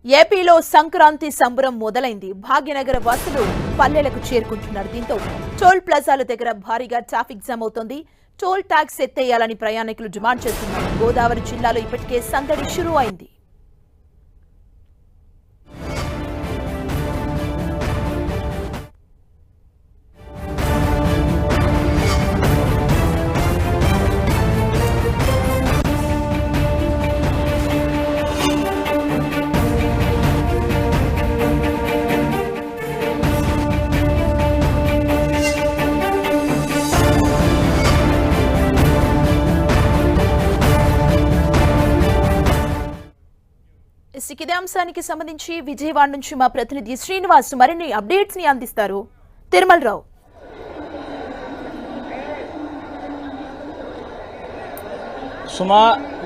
ఏపీలో సంక్రాంతి సంబరం మొదలైంది. భాగ్యనగర వాసులు పల్లెలకు చేరుకుంటున్నారు. దీంతో టోల్ ప్లాజాల దగ్గర భారీగా ట్రాఫిక్ జామ్ అవుతోంది. టోల్ ట్యాక్స్ ఎత్తేయాలని ప్రయాణికులు డిమాండ్ చేస్తున్నారు. గోదావరి జిల్లాలో ఇప్పటికే సందడి షురూ అయింది. ఇదే అంశానికి సంబంధించి విజయవాడ నుంచి మా ప్రతినిధి శ్రీనివాస్ మరిన్ని అప్డేట్స్ ని అందిస్తారు. తిరుమలరావు. సుమా,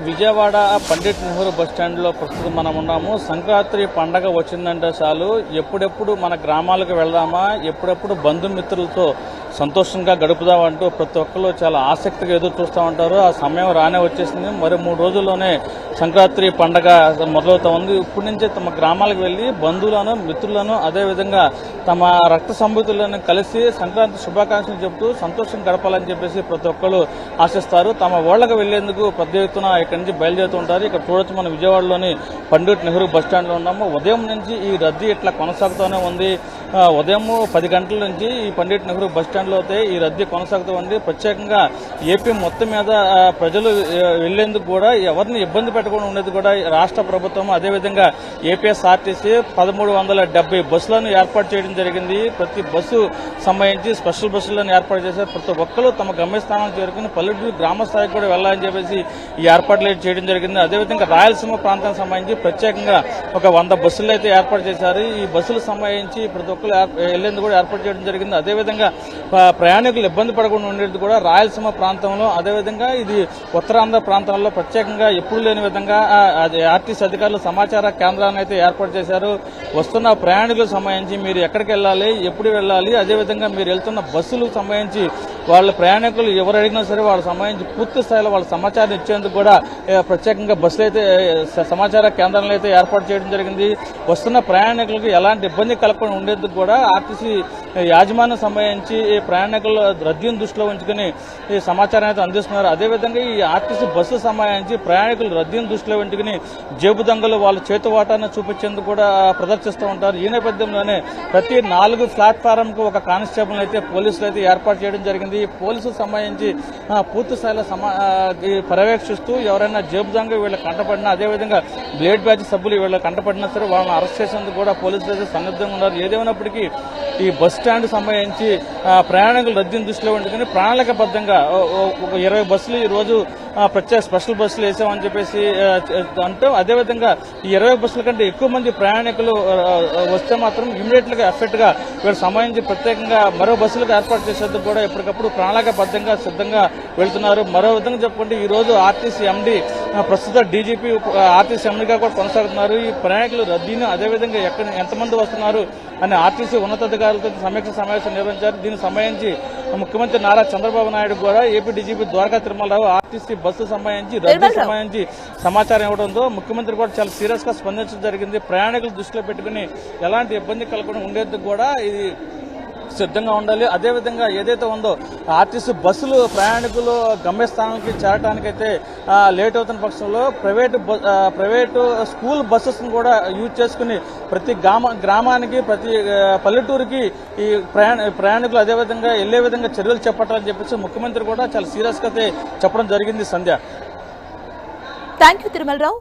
విజయవాడ పండిట్ నెహ్రూ బస్టాండ్లో ప్రస్తుతం మనం ఉన్నాము. సంక్రాంతి పండగ వచ్చిందంటే చాలు ఎప్పుడెప్పుడు మన గ్రామాలకు వెళ్దామా, ఎప్పుడెప్పుడు బంధుమిత్రులతో సంతోషంగా గడుపుదామంటూ ప్రతి ఒక్కరు చాలా ఆసక్తిగా ఎదురు చూస్తూ ఉంటారు. ఆ సమయం రానే వచ్చేసింది. మరి 3 రోజుల్లోనే సంక్రాంతి పండగ మొదలవుతా ఉంది. ఇప్పటి నుంచే తమ గ్రామాలకు వెళ్లి బంధువులను, మిత్రులను, అదేవిధంగా తమ రక్త సంబంధులను కలిసి సంక్రాంతి శుభాకాంక్షలు చెబుతూ సంతోషం గడపాలని చెప్పేసి ప్రతి ఒక్కరు ఆశిస్తారు. తమ ఊళ్ళకు వెళ్లేందుకు పెద్ద ఎత్తున ఇక్కడి నుంచి బయలుదేరుతూ ఉంటారు. ఇక్కడ చూడొచ్చు, మనం విజయవాడలోని పండిట్ నెహ్రూ బస్టాండ్లో ఉన్నాము. ఉదయం నుంచి ఈ రద్దీ ఇట్లా కొనసాగుతూనే ఉంది. ఉదయం 10 గంటల నుంచి ఈ పండిట్ నెహ్రూ బస్టాండ్లో అయితే ఈ రద్దీ కొనసాగుతూ ఉంది. ప్రత్యేకంగా ఏపీ మొత్తం మీద ప్రజలు వెళ్లేందుకు కూడా ఎవరిని ఇబ్బంది పెట్టకుండా ఉండేది కూడా రాష్ట్ర ప్రభుత్వం, అదేవిధంగా ఏపీఎస్ఆర్టీసీ 1370 బస్సులను ఏర్పాటు చేయడం జరిగింది. ప్రతి బస్సు సంబంధించి స్పెషల్ బస్సులను ఏర్పాటు చేశారు. ప్రతి ఒక్కరూ తమ గమ్యస్థానానికి చేరుకుని పల్లెటూరు గ్రామ స్థాయికి కూడా వెళ్లాలని చెప్పేసి ఈ ఏర్పాట్లు చేయడం జరిగింది. అదేవిధంగా రాయలసీమ ప్రాంతానికి సంబంధించి ప్రత్యేకంగా ఒక 100 బస్సులు అయితే ఏర్పాటు చేశారు. ఈ బస్సులకు సంబంధించి ప్రతి ఒక్కరు వెళ్లేందుకు కూడా ఏర్పాటు చేయడం జరిగింది. అదేవిధంగా ప్రయాణికులు ఇబ్బంది పడకుండా ఉండేది కూడా రాయలసీమ ప్రాంతంలో, అదేవిధంగా ఇది ఉత్తరాంధ్ర ప్రాంతాల్లో ప్రత్యేకంగా ఎప్పుడు లేని విధంగా ఆర్టీసీ అధికారులు సమాచార కేంద్రాన్ని అయితే ఏర్పాటు చేశారు. వస్తున్న ప్రయాణికులకు సంబంధించి మీరు ఎక్కడికి వెళ్ళాలి, ఎప్పుడు వెళ్ళాలి, అదేవిధంగా మీరు వెళ్తున్న బస్సులకు సంబంధించి వాళ్ళ ప్రయాణికులు ఎవరు అడిగినా సరే వాళ్ళకి సంబంధించి పూర్తి స్థాయిలో వాళ్ళ సమాచారం ఇచ్చేందుకు కూడా ప్రత్యేకంగా బస్సులు అయితే సమాచార కేంద్రాలను అయితే ఏర్పాటు చేయడం జరిగింది. వస్తున్న ప్రయాణికులకు ఎలాంటి ఇబ్బంది కలగకుండా ఉండేందుకు కూడా ఆర్టీసీ యాజమాన్యం సంబంధించి ప్రయాణికుల రద్దీని దృష్టిలో ఉంచుకుని ఈ సమాచారం అయితే అందిస్తున్నారు. అదేవిధంగా ఈ ఆర్టీసీ బస్సు సంబంధించి ప్రయాణికులు రద్దీని దృష్టిలో ఉంచుకుని జేబు దొంగలు వాళ్ళ చేతువాటాన్ని చూపించేందుకు కూడా ప్రదర్శిస్తూ ఉంటారు. ఈ నేపథ్యంలోనే ప్రతి 4 ప్లాట్ఫారంకు ఒక కానిస్టేబుల్ అయితే పోలీసులు అయితే ఏర్పాటు చేయడం జరిగింది. పోలీసులకు సంబంధించి పూర్తి స్థాయిలో పర్యవేక్షిస్తూ ఎవరైనా జేబు దొంగ వీళ్ళకి కంటపడినా, అదేవిధంగా బ్లేడ్ బ్యాచ్ సభ్యులు వీళ్ళకి కంటపడినా సరే వాళ్ళని అరెస్ట్ చేసేందుకు కూడా పోలీసులు అయితే సన్నద్ధంగా ఉన్నారు. ఏదేమైనప్పటికీ ఈ బస్ స్టాండ్ సంబంధించి ప్రయాణికుల రద్దీని దృష్టిలో ఉంచుకుని ప్రణాళికబద్ధంగా ఒక 20 బస్సులు ఈ రోజు ప్రత్యేక స్పెషల్ బస్సులు వేసామని చెప్పేసి అంటూ, అదేవిధంగా ఈ 20 బస్సుల కంటే ఎక్కువ మంది ప్రయాణికులు వస్తే మాత్రం ఇమీడియట్ గా ఎఫెక్ట్ గా వీళ్ళకి సంబంధించి ప్రత్యేకంగా మరో బస్సులకు ఏర్పాటు చేసేందుకు కూడా ఎప్పటికప్పుడు ప్రణాళికబద్ధంగా సిద్ధంగా వెళ్తున్నారు. మరో విధంగా చెప్పుకుంటే ఈ రోజు ఆర్టీసీ ఎండీ, ప్రస్తుత డీజీపీ ఆర్టీసీ ఎండీగా కూడా కొనసాగుతున్నారు. ఈ ప్రయాణికులు రద్దీని, అదేవిధంగా ఎంతమంది వస్తున్నారు అని ఆర్టీసీ ఉన్నతాధికారులతో సమీక్ష సమావేశం నిర్వహించారు. దీనికి సంబంధించి ముఖ్యమంత్రి నారా చంద్రబాబు నాయుడు కూడా AP DGP Dwaraka Tirumala Rao RTC bus సంబంధించి రద్దీ సంబంధించి సమాచారం ఇవ్వడంతో ముఖ్యమంత్రి కూడా చాలా సీరియస్ గా స్పందించడం జరిగింది. ప్రయాణికులు దృష్టిలో పెట్టుకుని ఎలాంటి ఇబ్బంది కలగకుండా ఉండేందుకు కూడా ఇది సిద్ధంగా ఉండాలి. అదేవిధంగా ఏదైతే ఉందో ఆర్టీసీ బస్సులు ప్రయాణికులు గమ్యస్థానానికి చేరడానికైతే లేట్ అవుతున్న పక్షంలో ప్రైవేటు స్కూల్ బస్సెస్ కూడా యూజ్ చేసుకుని ప్రతి గ్రామానికి, ప్రతి పల్లెటూరుకి ఈ ప్రయాణికులు అదేవిధంగా వెళ్లే విధంగా చర్యలు చేపట్టాలని చెప్పేసి ముఖ్యమంత్రి కూడా చాలా సీరియస్ గా చెప్పడం జరిగింది. సంధ్య. థాంక్యూ తిరుమలరావు.